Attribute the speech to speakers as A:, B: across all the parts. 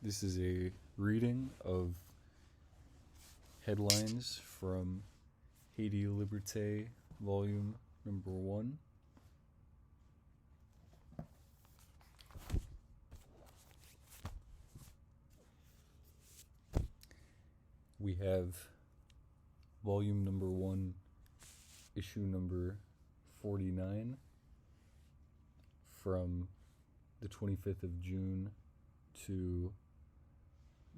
A: This is a reading of headlines from Haiti Liberté, volume number 1. We have volume number 1, issue number 49 from the 25th of June to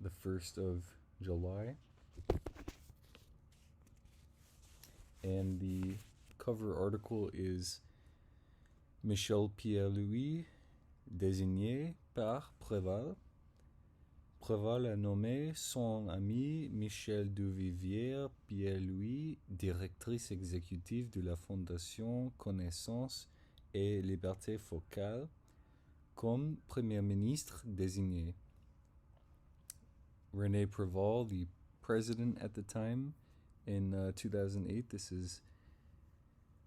A: the 1st of July. And the cover article is Michel Pierre-Louis désigné par Préval. Préval a nommé son ami Michel Duvivier Pierre-Louis directrice exécutive de la Fondation Connaissance et Liberté Focale comme Premier ministre désigné. René Préval, the president at the time, in 2008. This is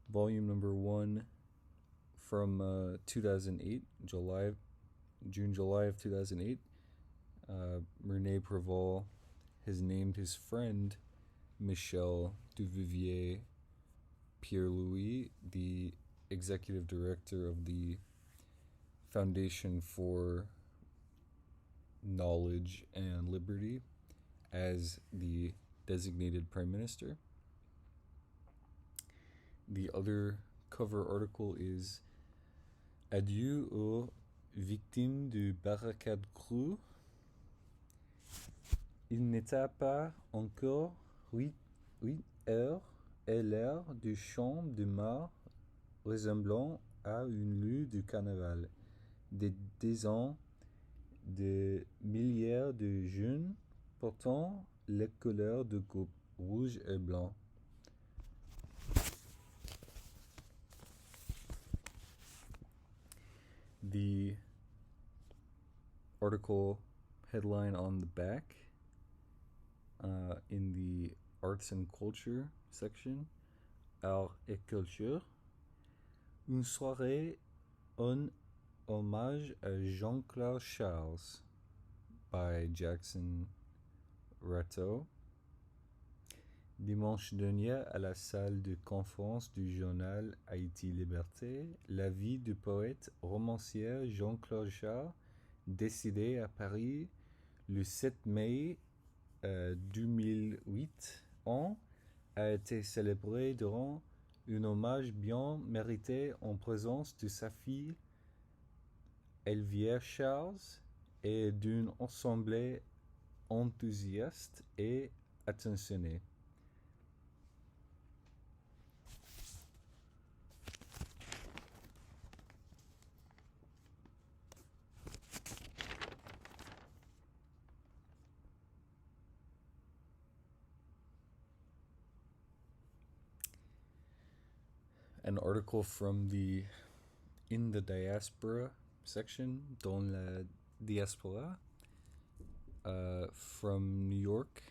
A: volume number 1 from 2008, June-July of 2008. René Préval has named his friend Michel Duvivier Pierre-Louis the executive director of the Foundation for Knowledge and Liberty as the designated prime minister. The other cover article is Adieu aux victimes du barricade crue. Il n'était pas encore 8 heures et l'air du champ de Mars ressemblant à une rue du carnaval. Des dizaines de milliers de jeunes portant les couleurs du groupe rouge et blanc. The article headline on the back in the arts and culture section, Art et Culture, une soirée en hommage à Jean-Claude Charles by Jackson Rateau. Dimanche dernier, à la salle de conférence du journal Haïti Liberté, la vie du poète romancier Jean-Claude Charles, décédé à Paris le 7 mai 2008, a été célébrée durant un hommage bien mérité en présence de sa fille Elvire Charles et d'une assemblée enthousiaste et attentionnée. An article from the In the Diaspora section, dans la diaspora, from New York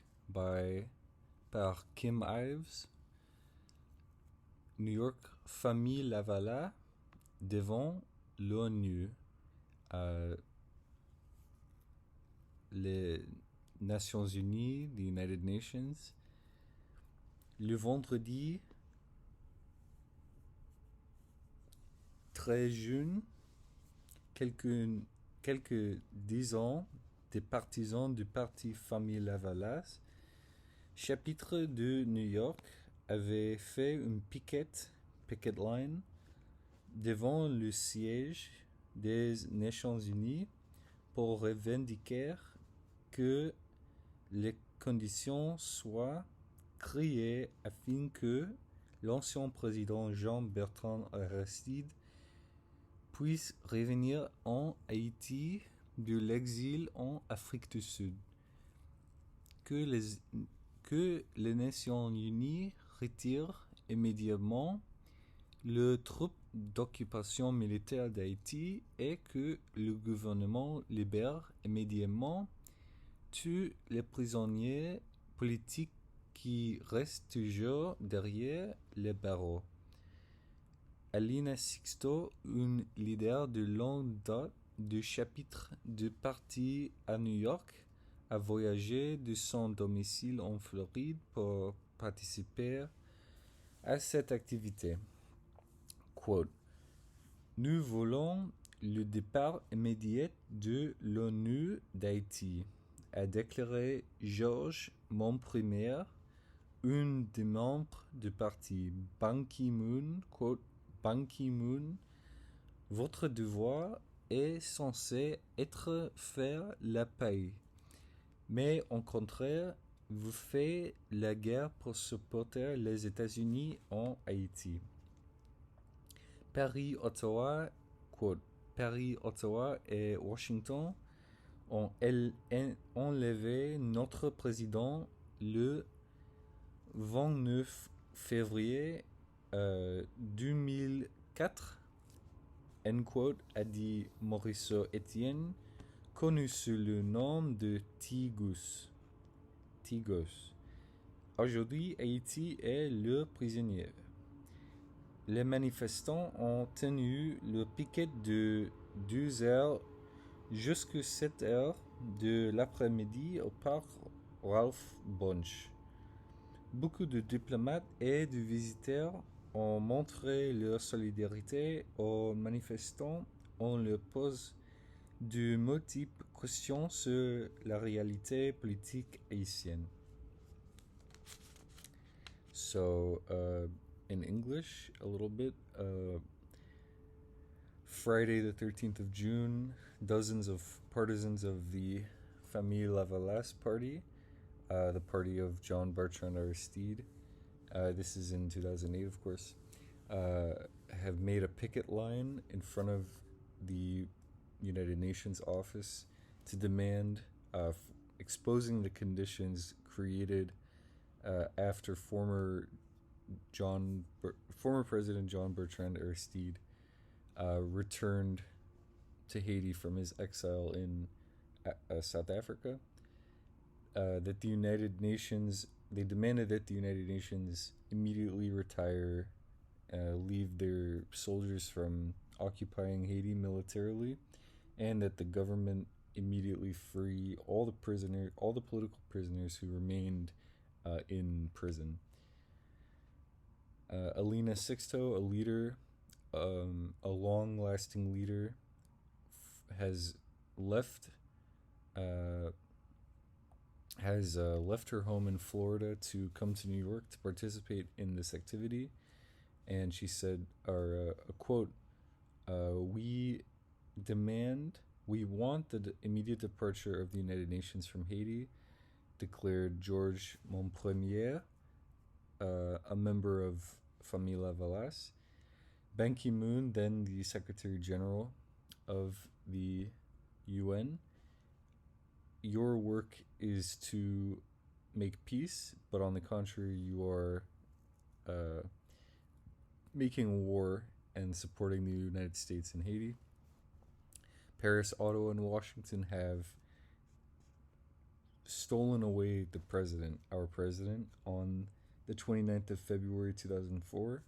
A: par Kim Ives. New York, famille Lavala devant l'ONU, les Nations Unies, the United Nations, le vendredi 13 juin, quelques dizaines de partisans du parti Famille Lavalas, chapitre de New York, avaient fait une picket line, devant le siège des Nations Unies pour revendiquer que les conditions soient créées afin que l'ancien président Jean-Bertrand Aristide puisse revenir en Haïti de l'exil en Afrique du Sud. Que les Nations Unies retirent immédiatement les troupes d'occupation militaire d'Haïti et que le gouvernement libère immédiatement tous les prisonniers politiques qui restent toujours derrière les barreaux. Alina Sixto, une leader de longue date du chapitre du parti à New York a voyagé de son domicile en Floride pour participer à cette activité. Quote, nous voulons le départ immédiat de l'ONU d'Haïti, a déclaré Georges Montpremier, un des membres du parti. Ban Ki-moon, quote, Ban Ki-moon, votre devoir est censé être faire la paix. Mais au contraire, vous faites la guerre pour supporter les États-Unis en Haïti. Paris, Ottawa, quote, Paris, Ottawa et Washington ont enlevé notre président le 29 février 2004, end quote, a dit Mauricio Etienne, connu sous le nom de Tigos. Aujourd'hui, Haïti est le prisonnier. Les manifestants ont tenu le piquet de 2 heures jusqu'à 7 heures de l'après-midi au parc Ralph Bunche. Beaucoup de diplomates et de visiteurs ont montré leur solidarité aux manifestants en leur posant de multiples questions sur la réalité politique haïtienne. So, in English, a little bit, Friday the 13th of June, dozens of partisans of the Famille Lavalas party, the party of John Bertrand Aristide, this is in 2008, of course, have made a picket line in front of the United Nations office to demand exposing the conditions created after former President John Bertrand Aristide returned to Haiti from his exile in South Africa. That the United Nations, they demanded that the United Nations immediately retire, leave their soldiers from occupying Haiti militarily, and that the government immediately free all the political prisoners who remained in prison. Alina Sixto, a leader, a long-lasting leader, has left her home in Florida to come to New York to participate in this activity, and she said, a quote, we want the immediate departure of the United Nations from Haiti, declared Georges Montpremier, a member of Famille Lavalas. Ban Ki-moon, then the Secretary General of the UN, your work is to make peace, but on the contrary, you are making war and supporting the United States in Haiti. Paris, Ottawa, and Washington have stolen away the president, our president, on the 29th of February 2004,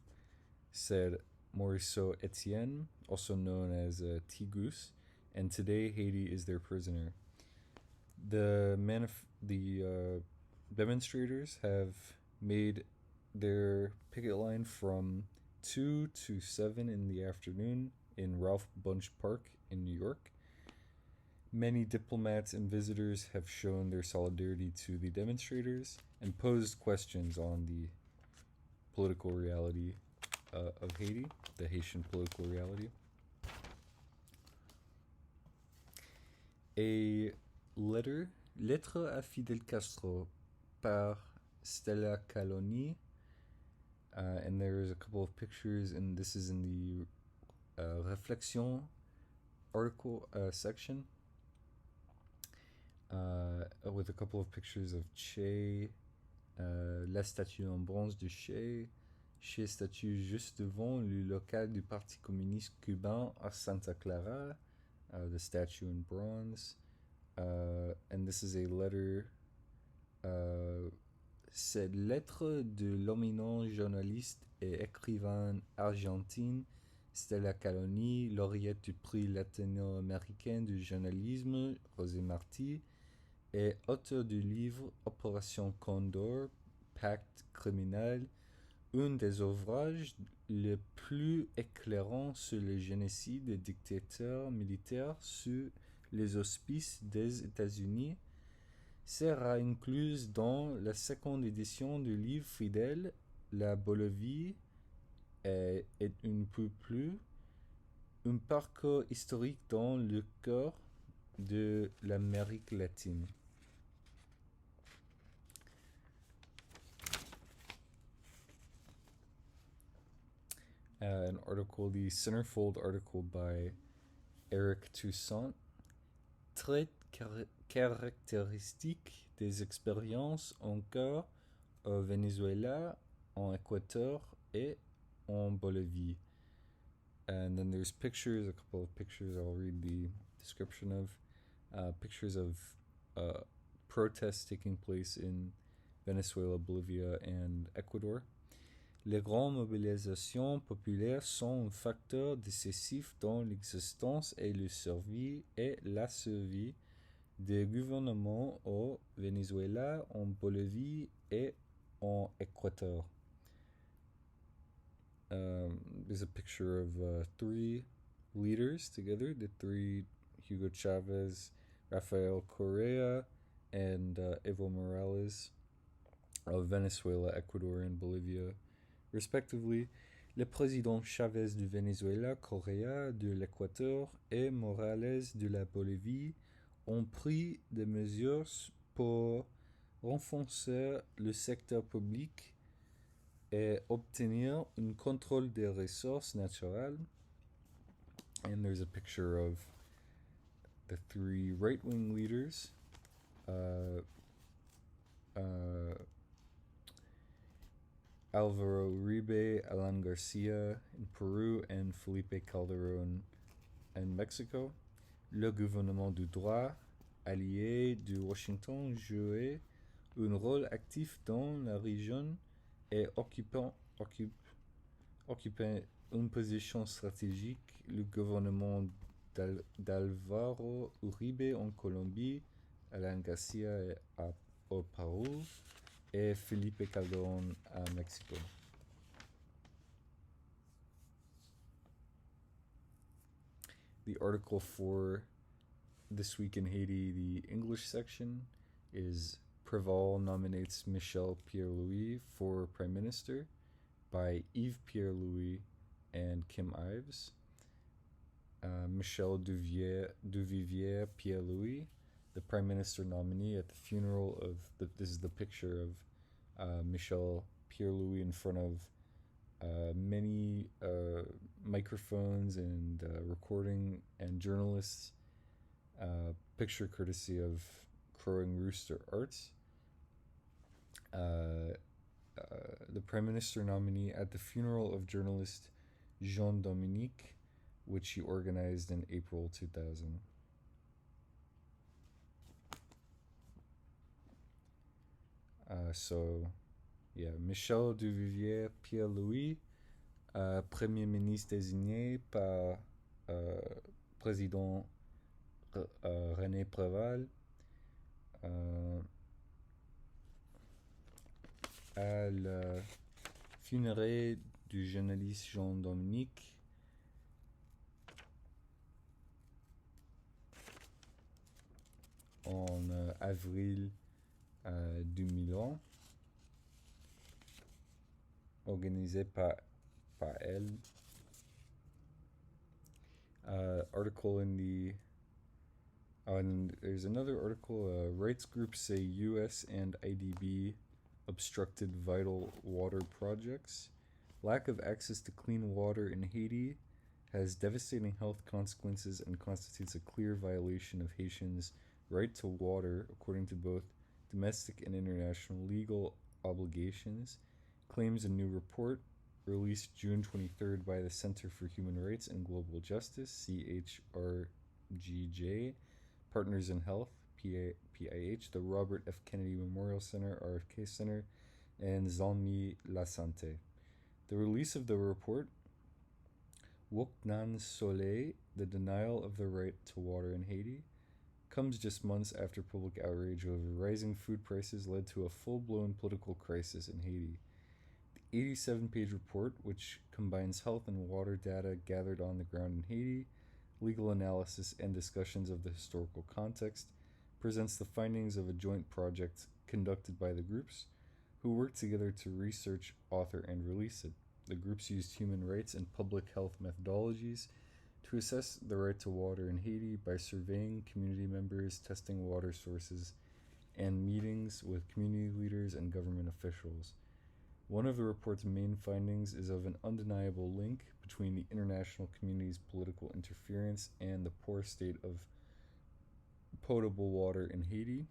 A: said Mauricio Etienne, also known as Tigus, and today Haiti is their prisoner. The demonstrators have made their picket line from 2 to 7 in the afternoon in Ralph Bunche Park in New York. Many diplomats and visitors have shown their solidarity to the demonstrators and posed questions on the political reality of Haiti, the Haitian political reality. A lettre à Fidel Castro par Stella Caloni, and there's a couple of pictures, and this is in the Réflexion article section, with a couple of pictures of Che, la statue en bronze de Che statue juste devant le local du Parti communiste cubain à Santa Clara, the statue in bronze, and this is a letter, cette lettre de l'éminent journaliste et écrivain argentin Stella Caloni, lauréate du prix latino-américain du journalisme, José Martí, est auteur du livre Opération Condor, Pacte criminel, un des ouvrages les plus éclairants sur le génocide des dictateurs militaires sous les auspices des États-Unis, sera incluse dans la seconde édition du livre fidèle La Bolivie est un peu plus un parcours historique dans le cœur de l'Amérique latine. An article, the Centerfold article by Eric Toussaint, traite caractéristiques des expériences en cours au Venezuela, en Équateur et en Bolivie. And then there's pictures, a couple of pictures I'll read the description of. Pictures of protests taking place in Venezuela, Bolivia, and Ecuador. Les grandes mobilisations populaires sont un facteur décisif dans l'existence et la survie des gouvernements au Venezuela, en Bolivie et en Équateur. There's a picture of three leaders together, the three Hugo Chavez, Rafael Correa, and Evo Morales of Venezuela, Ecuador, and Bolivia, respectively. Le président Chavez du Venezuela, Correa de l'Équateur et Morales de la Bolivie ont pris des mesures pour renforcer le secteur public et obtenir un contrôle des ressources naturelles. And there's a picture of the three right-wing leaders, Alvaro Uribe, Alan Garcia in Peru, and Felipe Calderón in Mexico. Le gouvernement du droit, allié de Washington, jouait un rôle actif dans la région et occupant une position stratégique. Le gouvernement d'Alvaro Uribe en Colombie, Alan Garcia au Pérou et Felipe Calderón à Mexico. The article for This Week in Haiti, the English section, is Préval nominates Michel Pierre-Louis for Prime Minister by Yves Pierre-Louis and Kim Ives. Michel Duvivier Pierre-Louis, the Prime Minister nominee at the funeral of, this is the picture of Michel Pierre-Louis in front of many microphones and recording and journalists. Picture courtesy of Crowing Rooster Arts. The Prime Minister nominee at the funeral of journalist Jean Dominique, which he organized in April 2000. Michel Duvivier Pierre-Louis, Premier ministre désigné par Président René Préval, à la funéraille du journaliste Jean Dominique, en avril 2001, organisé par elle. Article in the and there's another article, rights groups say US and IDB obstructed vital water projects. Lack of access to clean water in Haiti has devastating health consequences and constitutes a clear violation of Haitians' right to water according to both domestic and international legal obligations, claims a new report released June 23rd by the Center for Human Rights and Global Justice, CHRGJ, Partners in Health, PIH, the Robert F. Kennedy Memorial Center, RFK Center, and Zalmi La Santé. The release of the report Woknan Soleil, the denial of the right to water in Haiti, comes just months after public outrage over rising food prices led to a full-blown political crisis in Haiti. The 87-page report, which combines health and water data gathered on the ground in Haiti, legal analysis, and discussions of the historical context, presents the findings of a joint project conducted by the groups, who worked together to research, author, and release it. The groups used human rights and public health methodologies to assess the right to water in Haiti by surveying community members, testing water sources, and meetings with community leaders and government officials. One of the report's main findings is of an undeniable link between the international community's political interference and the poor state of potable water in Haiti.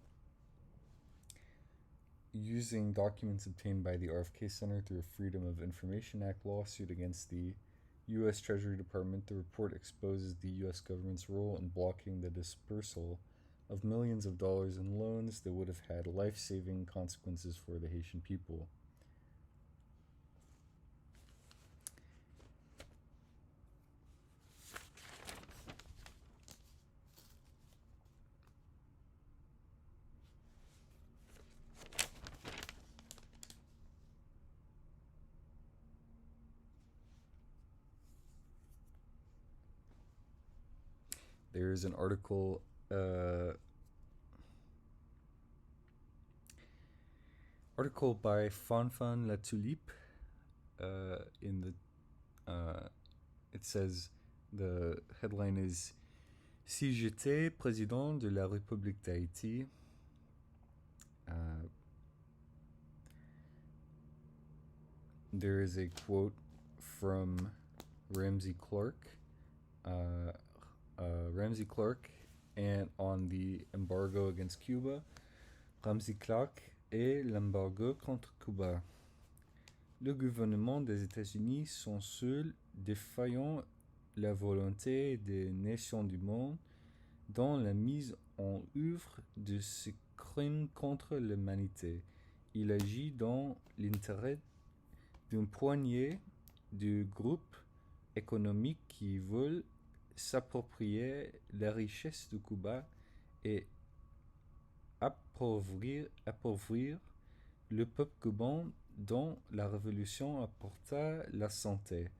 A: Using documents obtained by the RFK Center through a Freedom of Information Act lawsuit against the U.S. Treasury Department, the report exposes the U.S. government's role in blocking the dispersal of millions of dollars in loans that would have had life-saving consequences for the Haitian people. There's an article by Fanfan La Tulipe in the it says, the headline is Si j'étais président de la République d'Haïti, there is a quote from Ramsey Clark. Ramsey Clark, and on the embargo against Cuba, Ramsey Clark et l'embargo contre Cuba. Le gouvernement des États-Unis sont seuls défaillant la volonté des nations du monde dans la mise en œuvre de ce crime contre l'humanité. Il agit dans l'intérêt d'une poignée de groupes économiques qui veulent s'approprier la richesse de Cuba et appauvrir le peuple cubain dont la révolution apporta la santé,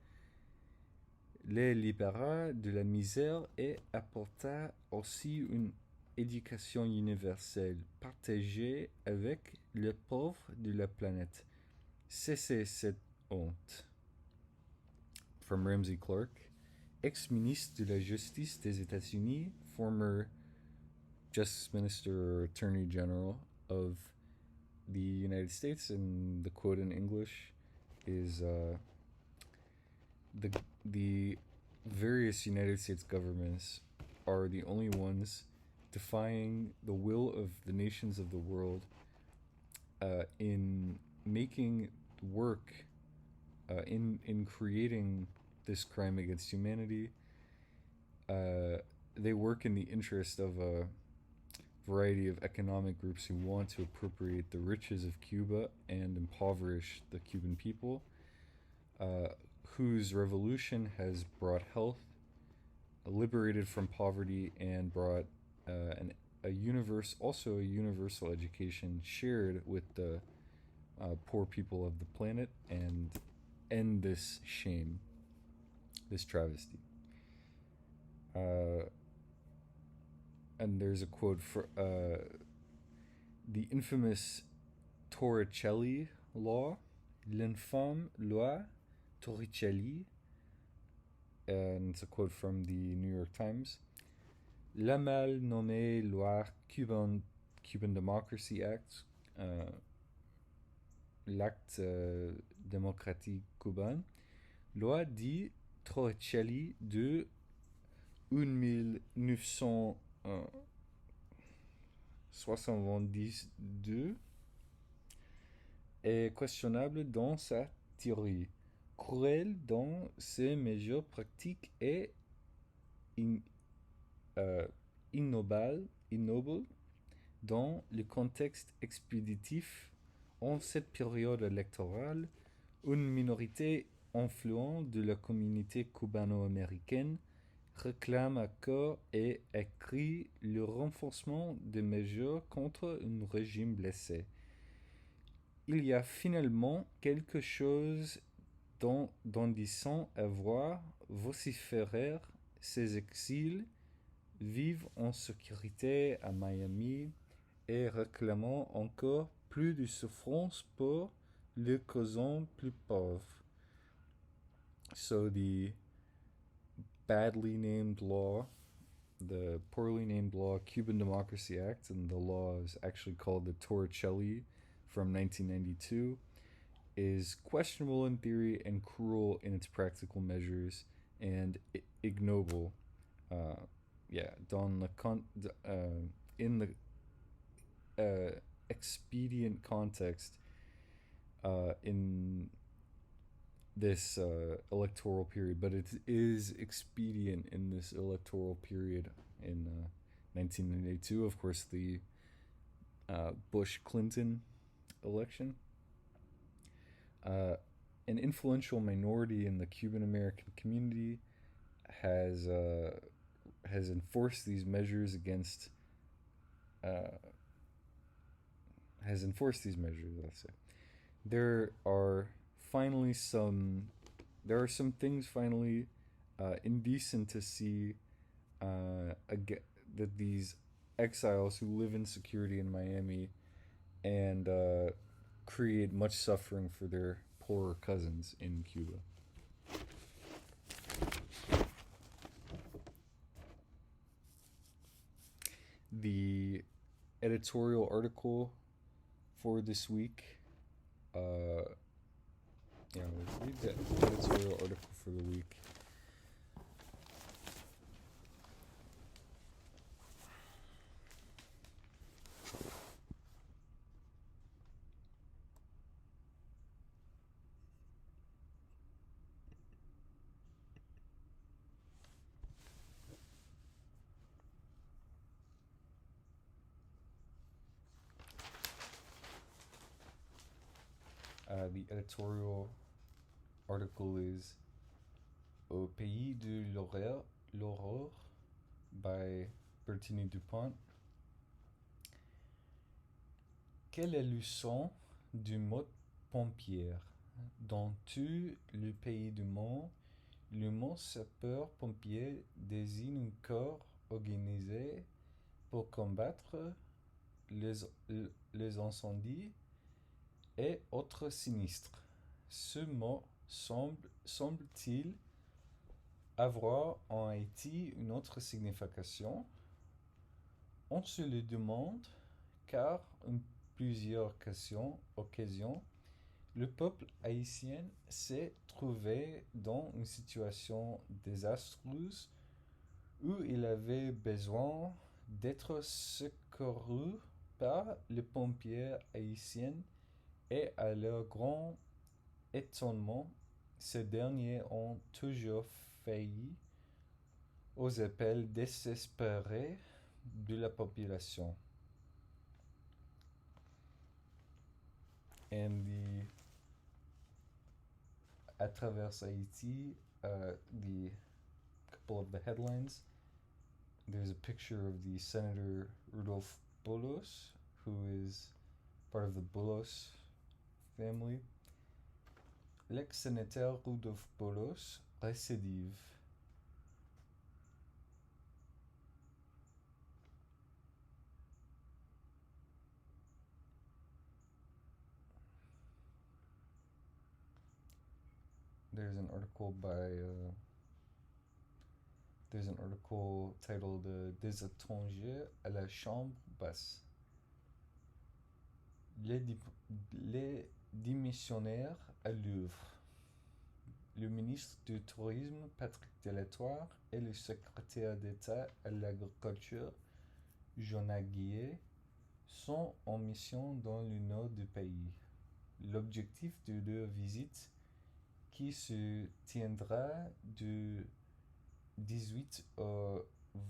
A: les libéra de la misère et apporta aussi une éducation universelle partagée avec les pauvres de la planète. Cessez cette honte. From Ramsey Clark, ex-ministre de la Justice des États-Unis, former Justice Minister or Attorney General of the United States, and the quote in English is the various United States governments are the only ones defying the will of the nations of the world in making work in creating this crime against humanity. They work in the interest of a variety of economic groups who want to appropriate the riches of Cuba and impoverish the Cuban people, whose revolution has brought health, liberated from poverty, and brought a universal education shared with the poor people of the planet, and end this shame, this travesty. And there's a quote for the infamous Torricelli law, l'infâme loi Torricelli, and it's a quote from the New York Times. La mal nommée loi Cuban Democracy Act, l'acte démocratique cubain, loi dit Torricelli de 1972 est questionnable dans sa théorie, cruelle dans ses mesures pratiques et ignoble dans le contexte expéditif. En cette période électorale, une minorité influents de la communauté cubano-américaine réclament à corps et à cri le renforcement des mesures contre un régime blessé. Il y a finalement quelque chose d'indécent à voir vociférer ces exils vivent en sécurité à Miami et réclamant encore plus de souffrance pour les causants plus pauvres. So the badly named law, the poorly named law, Cuban Democracy Act, and the law is actually called the Torricelli from 1992, is questionable in theory and cruel in its practical measures and ignoble. In the expedient context in this electoral period, but it is expedient in this electoral period in 1992. Of course, the Bush-Clinton election. An influential minority in the Cuban American community has enforced these measures against. Let's say, there are some things finally indecent to see that these exiles who live in security in Miami and create much suffering for their poorer cousins in Cuba. The editorial article for this week, we'll read the editorial article for the week. The editorial article is Au Pays de l'Aurore by Bertini Dupont. Quelle est le son du mot pompière? Dans tout le pays du monde, le mot sapeur-pompier désigne un corps organisé pour combattre les incendies et autres sinistres. Ce mot semble-t-il avoir en Haïti une autre signification. On se le demande car en plusieurs occasions, le peuple haïtien s'est trouvé dans une situation désastreuse où il avait besoin d'être secouru par les pompiers haïtiens et à leur grand étonnement, ces derniers ont toujours failli aux appels désespérés de la population. And at travers Haiti, the couple of the headlines, there's a picture of the Senator Rudolph Bolos, who is part of the Bolos family. L'ex-sénateur Rudolph Bolos récidive. There's an article titled Des étrangers à la chambre basse. Les démissionnaires à Louvre. Le ministre du Tourisme, Patrick Delatoire, et le secrétaire d'État à l'Agriculture, Jonah Guillet, sont en mission dans le nord du pays. L'objectif de leur visite, qui se tiendra du 18 au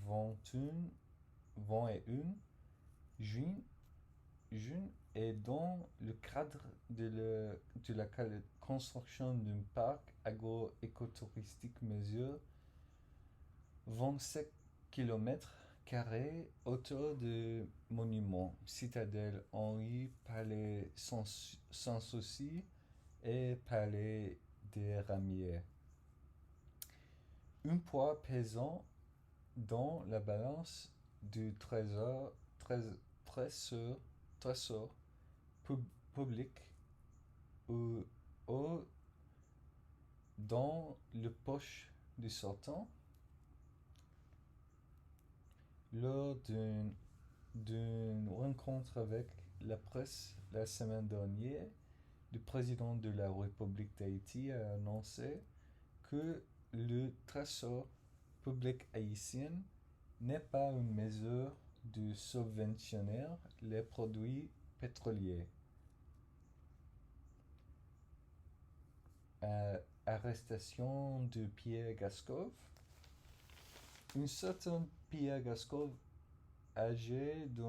A: 21 juin, juin et dans le cadre de la construction d'un parc agro-écotouristique mesure 27 km² autour du monument Citadelle Henri Palais Sanssouci et Palais des Ramiers. Un poids pesant dans la balance du trésor public ou dans le poche du sortant. Lors d'une rencontre avec la presse la semaine dernière, le président de la République d'Haïti a annoncé que le trésor public haïtien n'est pas une mesure de subventionner les produits pétroliers. Arrestation de Pierre Gaskov. Un certain Pierre Gaskov, âgé de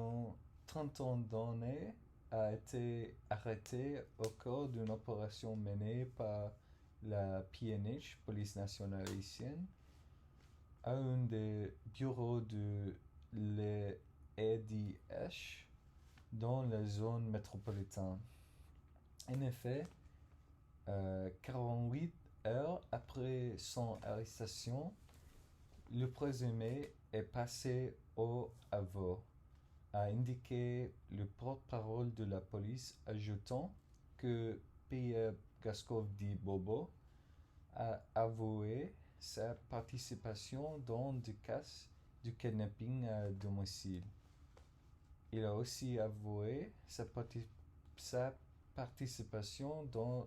A: 30 ans d'année, a été arrêté au cours d'une opération menée par la PNH, Police nationale haïtienne, à un des bureaux de l'EDH dans la zone métropolitaine. En effet, 48 heures après son arrestation, le présumé est passé au aveu, a indiqué le porte-parole de la police, ajoutant que Pierre Gaskov dit Bobo a avoué sa participation dans des cas de kidnapping à domicile. Il a aussi avoué sa participation dans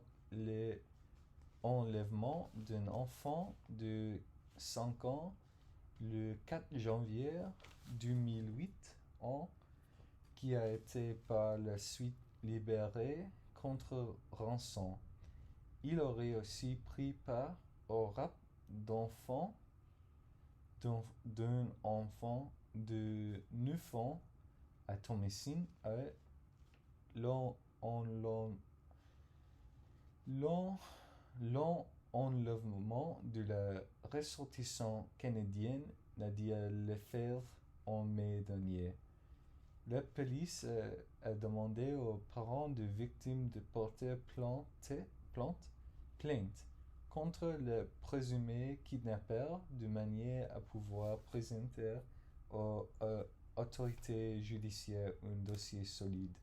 A: l'enlèvement d'un enfant de 5 ans le 4 janvier 2008 qui a été par la suite libéré contre rançon. Il aurait aussi pris part au rap d'un enfant de 9 ans à Thomasine et l'enlèvement de la ressortissante canadienne Nadia Lefebvre en mai dernier. La police a demandé aux parents de victimes de porter plainte contre le présumé kidnappeur de manière à pouvoir présenter aux autorités judiciaires un dossier solide.